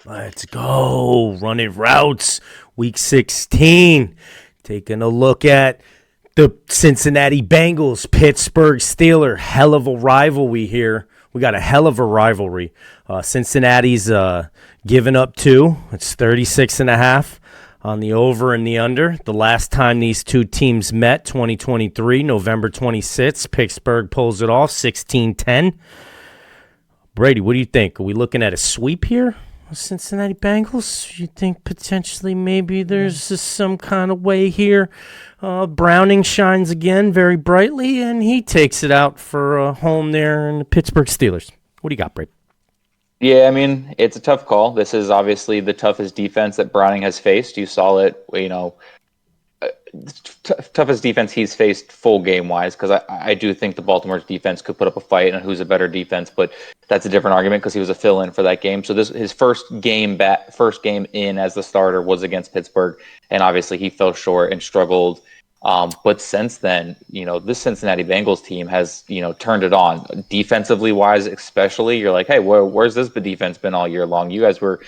Let's go. Running routes. Week 16. Taking a look at the Cincinnati Bengals, Pittsburgh Steelers. Hell of a rivalry here. We got a hell of a rivalry. Cincinnati's giving up 2. It's 36.5 on the over and the under. The last time these two teams met, 2023, November 26th. Pittsburgh pulls it off, 16-10. Brady, what do you think? Are we looking at a sweep here? Cincinnati Bengals? You think potentially maybe there's some kind of way here? Browning shines again very brightly, and he takes it out for a home there in the Pittsburgh Steelers. What do you got, Brady? Yeah, I mean, it's a tough call. This is obviously the toughest defense that Browning has faced. You saw it, toughest defense he's faced full game wise, because I do think the Baltimore's defense could put up a fight and who's a better defense, but that's a different argument because he was a fill-in for that game. So his first game in as the starter was against Pittsburgh, and obviously he fell short and struggled. But since then, this Cincinnati Bengals team has, turned it on defensively wise, especially. You're like, hey, where's this defense been all year long? You guys were,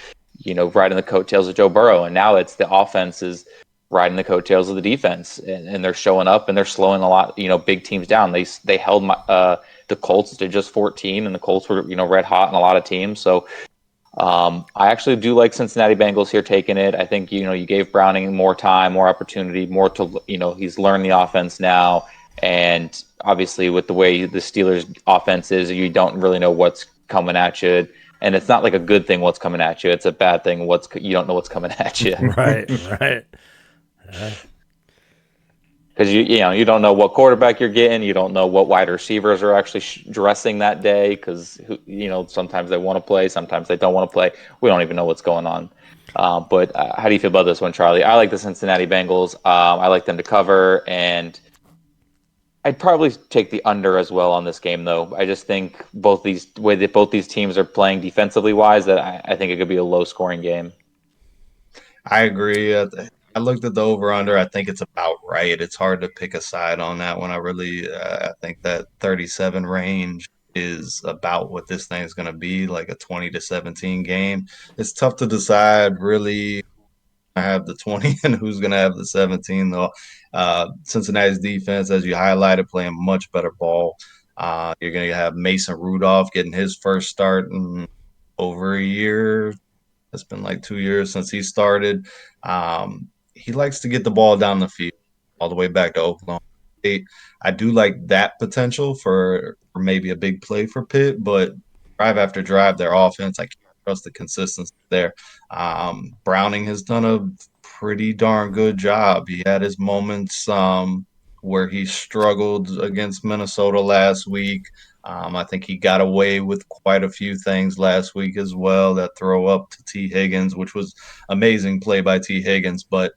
riding the coattails of Joe Burrow, and now it's the offense is riding the coattails of the defense, and they're showing up and they're slowing a lot, big teams down. They held the Colts to just 14, and the Colts were, red hot in a lot of teams. So I actually do like Cincinnati Bengals here taking it. I think, you gave Browning more time, more opportunity, more to, he's learned the offense now. And obviously with the way the Steelers offense is, you don't really know what's coming at you. And it's not like a good thing what's coming at you. It's a bad thing you don't know what's coming at you. Right. Because you don't know what quarterback you're getting. You don't know what wide receivers are actually dressing that day, because sometimes they want to play, sometimes they don't want to play. We don't even know what's going on. But how do you feel about this one, Charlie? I like the Cincinnati Bengals. I like them to cover, and I'd probably take the under as well on this game, though. I just think both these teams are playing defensively wise, that I think it could be a low scoring game. I agree. I looked at the over/under. I think it's about right. It's hard to pick a side on that one. I think that 37 range is about what this thing is going to be, like a 20-17 game. It's tough to decide really. I have the 20 and who's going to have the 17, though. Cincinnati's defense, as you highlighted, playing much better ball. You're going to have Mason Rudolph getting his first start in over a year. It's been like 2 years since he started. He likes to get the ball down the field all the way back to Oklahoma State. I do like that potential for maybe a big play for Pitt, but drive after drive, their offense, I can't trust the consistency there. Browning has done a pretty darn good job. He had his moments where he struggled against Minnesota last week. I think he got away with quite a few things last week as well. That throw up to T. Higgins, which was amazing play by T. Higgins, but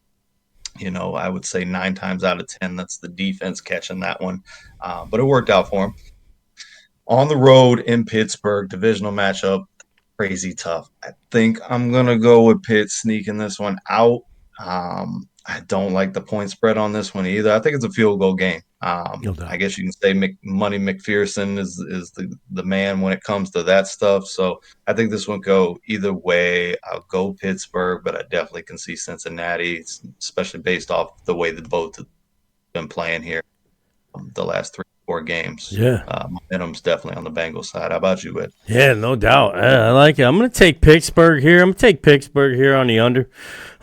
I would say 9 times out of 10, that's the defense catching that one. But it worked out for him. On the road in Pittsburgh, divisional matchup, crazy tough. I think I'm going to go with Pitt sneaking this one out. I don't like the point spread on this one either. I think it's a field goal game. I guess you can say Money McPherson is the man when it comes to that stuff. So I think this one go either way. I'll go Pittsburgh, but I definitely can see Cincinnati, especially based off the way that both have been playing here the last 3-4 games. Yeah. Momentum's definitely on the Bengals side. How about you, Ed? Yeah, no doubt. I like it. I'm going to take Pittsburgh here. I'm going to take Pittsburgh here on the under.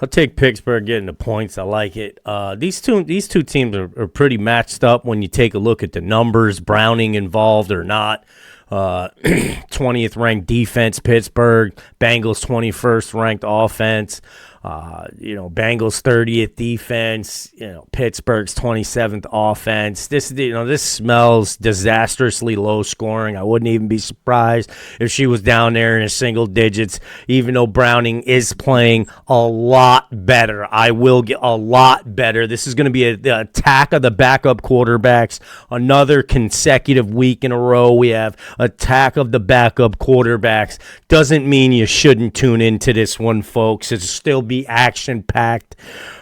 I'll take Pittsburgh getting the points. I like it. These two teams are pretty matched up when you take a look at the numbers, Browning involved or not. 20th ranked defense, Pittsburgh. Bengals 21st ranked offense. Bengals 30th defense, Pittsburgh's 27th offense. This smells disastrously low scoring. I wouldn't even be surprised if she was down there in the single digits, even though Browning is playing a lot better. I will get a lot better. This is going to be the attack of the backup quarterbacks. Another consecutive week in a row, we have attack of the backup quarterbacks. Doesn't mean you shouldn't tune into this one, folks. It's still be action-packed.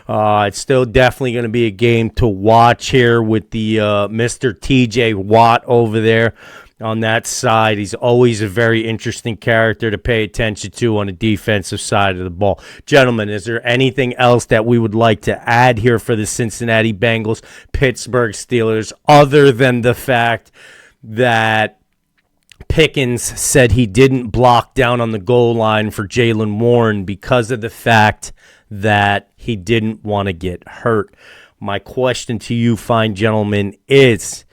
It's still definitely going to be a game to watch here with the Mr. TJ Watt over there. on that side. He's always a very interesting character to pay attention to on the defensive side of the ball. Gentlemen, is there anything else that we would like to add here for the Cincinnati Bengals, Pittsburgh Steelers, other than the fact that Pickens said he didn't block down on the goal line for Jaylen Warren because of the fact that he didn't want to get hurt? My question to you, fine gentlemen, is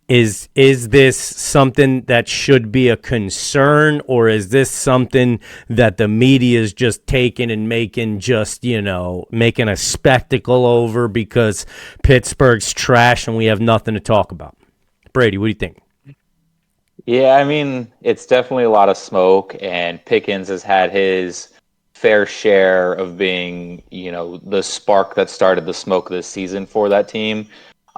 this something that should be a concern, or is this something that the media is just taking and making a spectacle over because Pittsburgh's trash and we have nothing to talk about? Brady, what do you think? Yeah, I mean, it's definitely a lot of smoke, and Pickens has had his fair share of being, the spark that started the smoke this season for that team.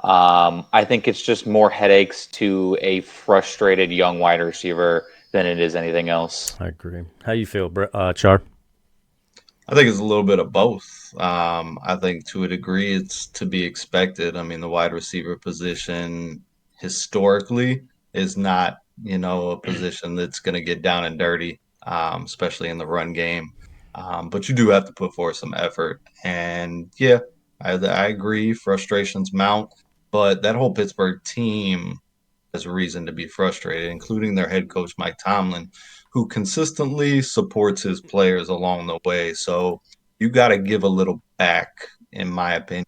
I think it's just more headaches to a frustrated young wide receiver than it is anything else. I agree. How you feel, Char? I think it's a little bit of both. I think to a degree it's to be expected. I mean, the wide receiver position historically is not, a position that's going to get down and dirty, especially in the run game. But you do have to put forth some effort. And yeah, I agree. Frustrations mount, but that whole Pittsburgh team has a reason to be frustrated, including their head coach, Mike Tomlin, who consistently supports his players along the way. So you got to give a little back, in my opinion.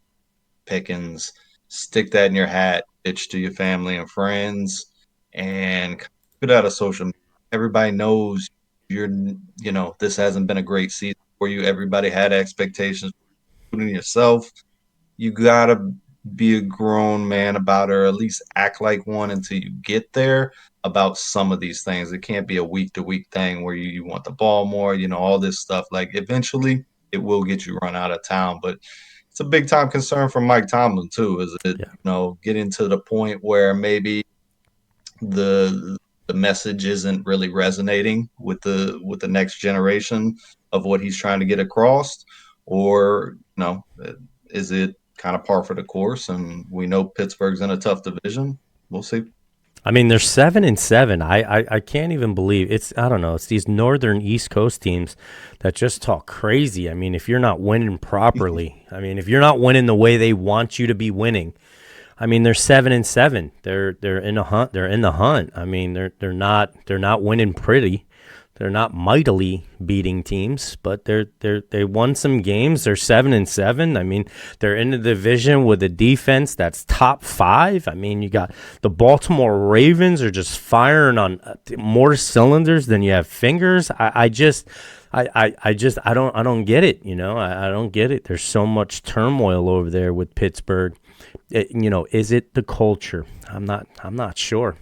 Pickens, stick that in your hat, bitch to your family and friends, and put out of social media. Everybody knows this hasn't been a great season for you. Everybody had expectations, including yourself. You gotta be a grown man about it, or at least act like one until you get there about some of these things. It can't be a week to week thing where you want the ball more, all this stuff. Like eventually it will get you run out of town. But it's a big time concern for Mike Tomlin too, is it, getting to the point where maybe the message isn't really resonating with the next generation of what he's trying to get across, or is it kind of par for the course? And we know Pittsburgh's in a tough division. We'll see. I mean, they're 7-7. I can't even believe it's. I don't know. It's these northern East Coast teams that just talk crazy. I mean, if you're not winning properly, if you're not winning the way they want you to be winning, they're 7-7. They're in a hunt. They're in the hunt. They're not winning pretty. They're not mightily beating teams, but they won some games. They're 7-7. They're in the division with a defense that's top 5. You got the Baltimore Ravens are just firing on more cylinders than you have fingers. I don't get it. I don't get it. There's so much turmoil over there with Pittsburgh. Is it the culture? I'm not sure.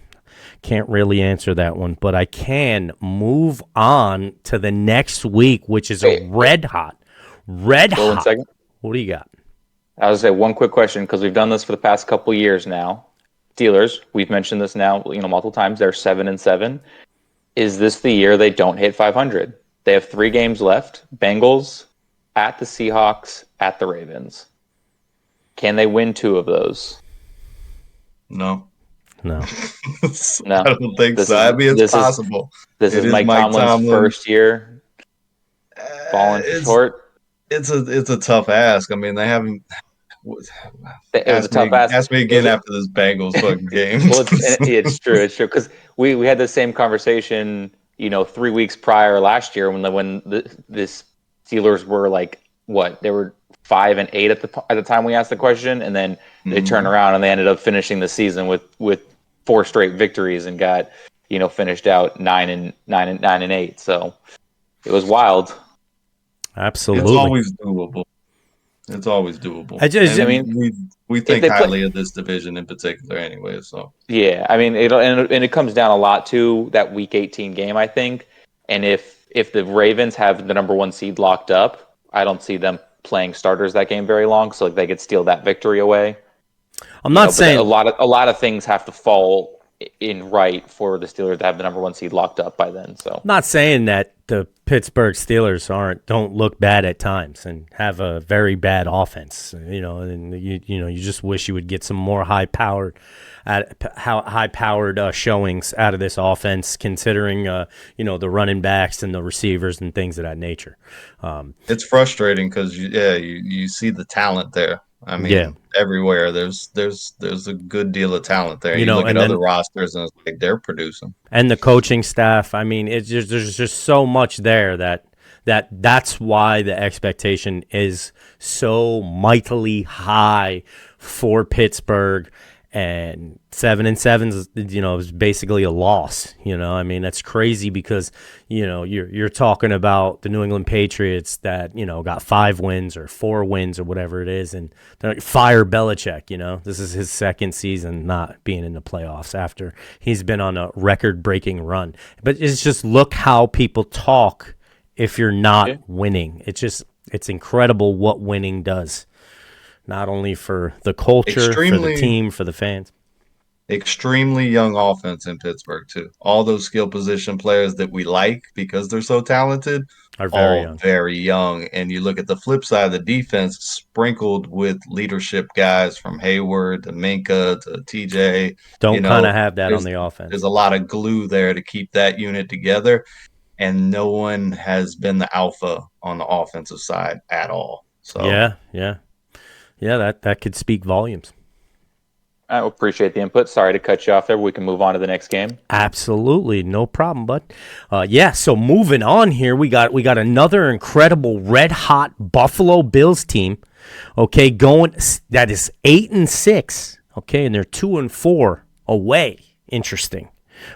Can't really answer that one, but I can move on to the next week, which is a red hot. 1 second. What do you got? I was going to say one quick question, because we've done this for the past couple of years now. Steelers, we've mentioned this now, multiple times. They're 7-7. Is this the year they don't hit 500? They have 3 games left. Bengals, at the Seahawks, at the Ravens. Can they win 2 of those? No. No. I don't think so. It's possible. This is Mike Tomlin's first year falling short. It's a tough ask. They haven't. It was a tough ask. Ask me again after this Bengals fucking game. Well, it's true. It's true, because we had the same conversation, 3 weeks prior last year when the Steelers were like what, they were 5-8 at the time we asked the question, and then they turned around and they ended up finishing the season with 4 straight victories and got finished out 9-8. So it was wild. Absolutely, it's always doable. We think highly of this division in particular, anyway. So yeah, it comes down a lot to that Week 18 game, I think. And if the Ravens have the number 1 seed locked up, I don't see them playing starters that game very long, so they could steal that victory away. I'm not saying a lot of things have to fall in right for the Steelers to have the number 1 seed locked up by then. So Not saying that the Pittsburgh Steelers don't look bad at times and have a very bad offense, and you just wish you would get some more high powered showings out of this offense, considering the running backs and the receivers and things of that nature. It's frustrating because you see the talent there. I mean, everywhere there's a good deal of talent there. You look at other rosters and it's like they're producing. And the coaching staff. I mean, there's just so much there that's why the expectation is so mightily high for Pittsburgh. And 7-7 is basically a loss. I mean, that's crazy because you're talking about the New England Patriots that got 5 wins or 4 wins or whatever it is, and they're like, fire Belichick. This is his second season not being in the playoffs after he's been on a record-breaking run. But it's just look how people talk if you're not winning. It's incredible what winning does. Not only for the culture, for the team, for the fans. Extremely young offense in Pittsburgh, too. All those skill position players that we like because they're so talented are very young. And you look at the flip side of the defense, sprinkled with leadership guys from Hayward to Minka to TJ. Don't kind of have that on the offense. There's a lot of glue there to keep that unit together. And no one has been the alpha on the offensive side at all. So Yeah, that could speak volumes. I appreciate the input. Sorry to cut you off there. We can move on to the next game. Absolutely, no problem, bud. So moving on here, we got another incredible red-hot Buffalo Bills team. Okay, that is 8-6. Okay, and they're 2-4 away. Interesting.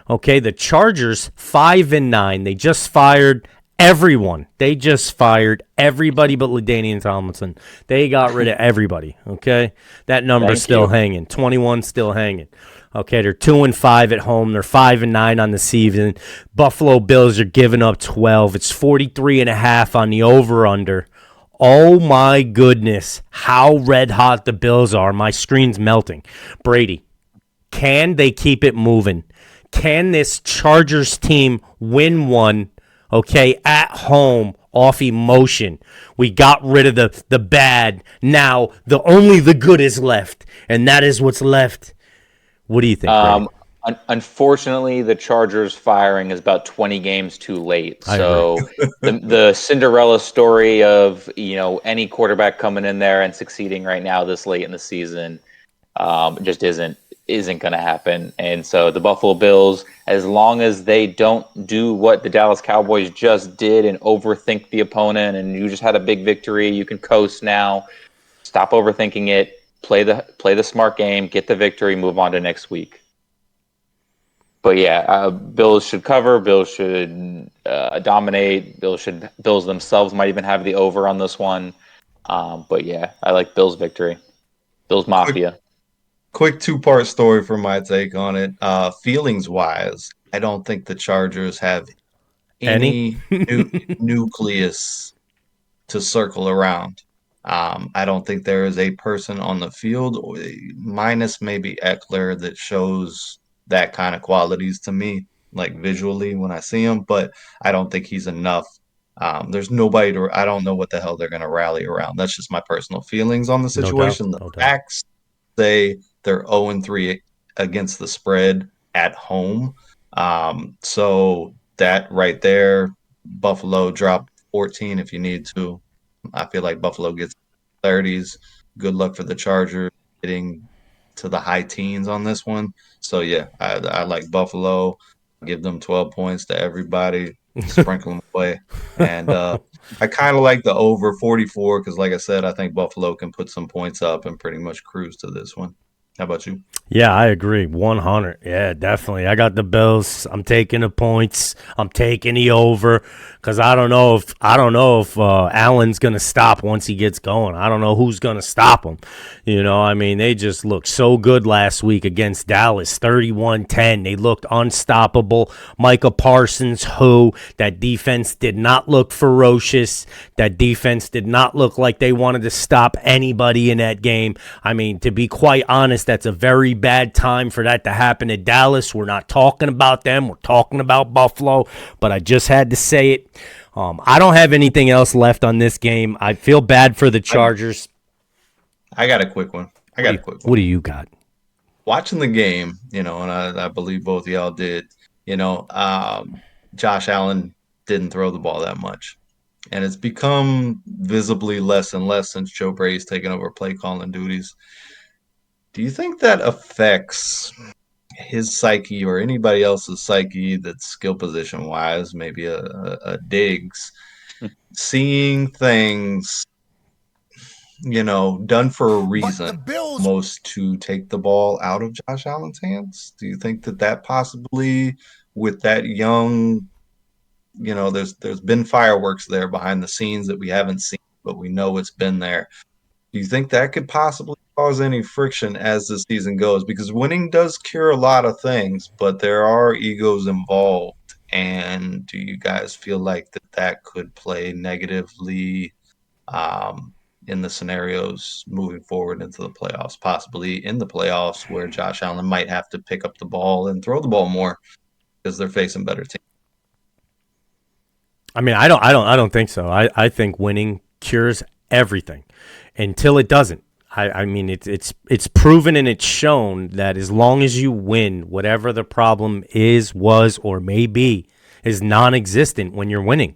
Okay, the Chargers 5-9. They just fired everyone. They just fired everybody but LaDainian Tomlinson. They got rid of everybody, okay? That number's still hanging. 21 still hanging. Okay, they're 2-5 at home. They're 5-9 on the season. Buffalo Bills are giving up 12. It's 43.5 on the over-under. Oh, my goodness, how red-hot the Bills are. My screen's melting. Brady, can they keep it moving? Can this Chargers team win one, okay, at home off emotion? We got rid of the bad. Now only the good is left, and that is what's left. What do you think, Unfortunately, the Chargers firing is about 20 games too late. So the Cinderella story of any quarterback coming in there and succeeding right now this late in the season just isn't going to happen. And so the Buffalo Bills, as long as they don't do what the Dallas Cowboys just did and overthink the opponent, and you just had a big victory, you can coast now. Stop overthinking it. Play the smart game. Get the victory. Move on to next week. But yeah, Bills should cover. Bills should dominate. Bills themselves might even have the over on this one. But yeah, I like Bills victory. Bills Mafia. Quick 2-part story for my take on it. Feelings wise, I don't think the Chargers have any nucleus to circle around. I don't think there is a person on the field, minus maybe Eckler, that shows that kind of qualities to me, like visually when I see him, but I don't think he's enough. There's nobody I don't know what the hell they're going to rally around. That's just my personal feelings on the situation. The facts say they're 0-3 against the spread at home. So that right there, Buffalo drop 14 if you need to. I feel like Buffalo gets 30s. Good luck for the Chargers getting to the high teens on this one. So yeah, I like Buffalo. Give them 12 points to everybody. Sprinkle them away. And I kind of like the over 44 because, like I said, I think Buffalo can put some points up and pretty much cruise to this one. How about you? Yeah, I agree. 100. Yeah, definitely. I got the Bills. I'm taking the points. I'm taking the over because I don't know if Allen's gonna stop once he gets going. I don't know who's gonna stop him. I mean, they just looked so good last week against Dallas, 31-10. They looked unstoppable. Micah Parsons, that defense did not look ferocious. That defense did not look like they wanted to stop anybody in that game. I mean, to be quite honest, That's a very bad time for that to happen at Dallas. We're not talking about them. We're talking about Buffalo. But I just had to say it. I don't have anything else left on this game. I feel bad for the Chargers. I got a quick one. What do you got? Watching the game, and I believe both of y'all did, Josh Allen didn't throw the ball that much. And it's become visibly less and less since Joe Brady's taken over play calling duties. Do you think that affects his psyche or anybody else's psyche that's skill position wise, maybe a Diggs, seeing things, done for a reason, almost to take the ball out of Josh Allen's hands? Do you think that possibly with that young, there's been fireworks there behind the scenes that we haven't seen, but we know it's been there. Do you think that could possibly cause any friction as the season goes? Because winning does cure a lot of things, but there are egos involved. And do you guys feel like that could play negatively in the scenarios moving forward into the playoffs, possibly in the playoffs where Josh Allen might have to pick up the ball and throw the ball more because they're facing better teams? I mean, I don't think so. I think winning cures everything until it doesn't. I mean, it's proven and it's shown that as long as you win, whatever the problem is, was, or may be, is non-existent when you're winning.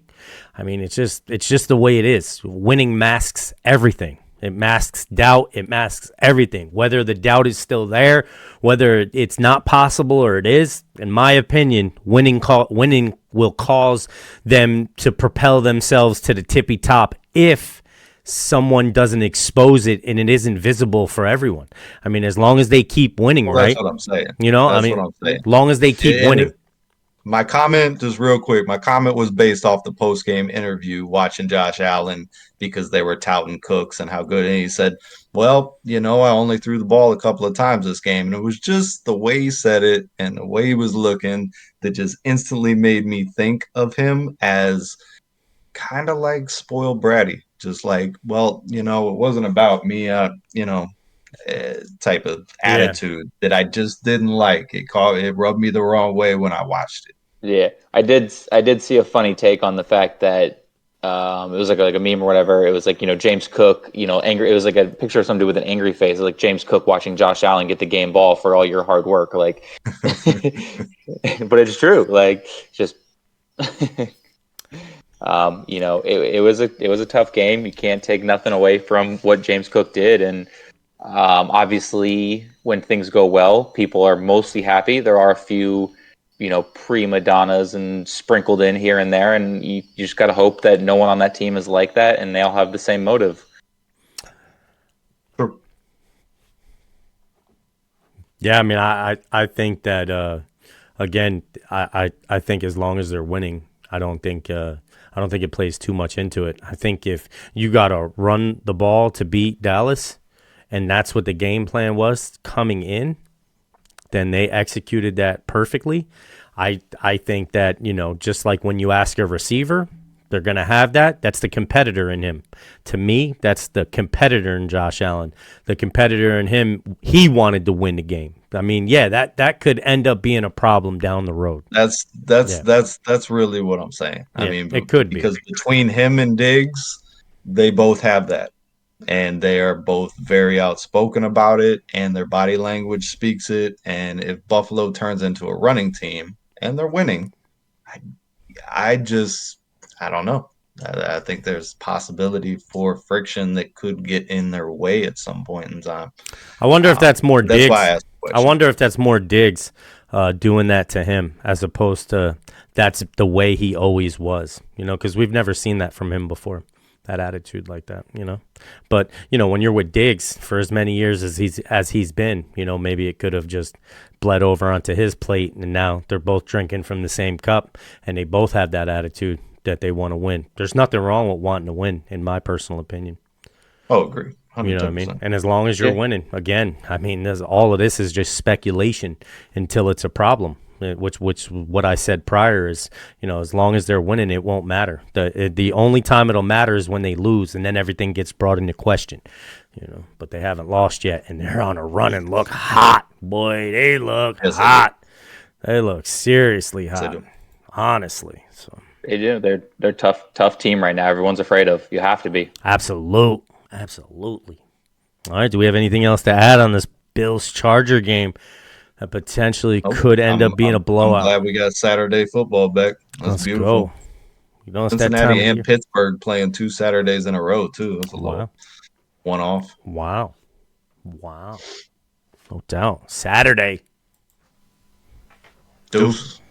I mean, it's just the way it is. Winning masks everything. It masks doubt. It masks everything. Whether the doubt is still there, whether it's not possible or it is, in my opinion, winning will cause them to propel themselves to the tippy top if someone doesn't expose it and it isn't visible for everyone. I mean, as long as they keep winning, right? That's what I'm saying. As long as they keep winning. My comment, just real quick, was based off the post-game interview watching Josh Allen because they were touting Cooks and how good. And he said, well, I only threw the ball a couple of times this game. And it was just the way he said it and the way he was looking that just instantly made me think of him as kind of like spoiled bratty. Just like, well, it wasn't about me, type of attitude that I just didn't like. It rubbed me the wrong way when I watched it. Yeah, I did see a funny take on the fact that it was like a meme or whatever. It was like, James Cook, angry. It was like a picture of somebody with an angry face, like James Cook watching Josh Allen get the game ball for all your hard work. Like, but it's true. Like, just it was a tough game. You can't take nothing away from what James Cook did, and obviously, when things go well, people are mostly happy. There are a few, prima donnas and sprinkled in here and there, and you just got to hope that no one on that team is like that, and they all have the same motive. Sure. Yeah, I mean, I think that again, I think as long as they're winning, I don't think it plays too much into it. I think if you got to run the ball to beat Dallas, and that's what the game plan was coming in, then they executed that perfectly. I think that, just like when you ask a receiver, they're going to have that. That's the competitor in him. To me, that's the competitor in Josh Allen. The competitor in him, he wanted to win the game. I mean, yeah, that could end up being a problem down the road. That's really what I'm saying. I mean, it could be. Because between him and Diggs, they both have that. And they are both very outspoken about it, and their body language speaks it. And if Buffalo turns into a running team and they're winning, I don't know. I think there's possibility for friction that could get in their way at some point in time. I wonder if that's more Diggs. That's why I asked the question. I wonder if that's more Diggs doing that to him as opposed to that's the way he always was, because we've never seen that from him before. That attitude like that, But, when you're with Diggs for as many years as he's been, maybe it could have just bled over onto his plate, and now they're both drinking from the same cup, and they both have that attitude that they want to win. There's nothing wrong with wanting to win, in my personal opinion. Oh, agree. 100%. You know what I mean? And as long as you're winning, again, I mean, all of this is just speculation until it's a problem. Which what I said prior is, as long as they're winning, it won't matter. The only time it'll matter is when they lose, and then everything gets brought into question. But they haven't lost yet, and they're on a run and look hot. Boy, they look Yes, hot. They look seriously Yes, they hot, do. honestly. So They do. They're tough team right now. Everyone's afraid of. You have to be. absolutely. All right, do we have anything else to add on this Bills-Charger game that potentially Nope. could end up being a I'm blowout? glad we got Saturday football back. That's Let's beautiful. go. It's that time Cincinnati of and year. Pittsburgh playing 2 Saturdays in a row too. That's a Wow. little one off. Wow. No doubt. Saturday. Deuce.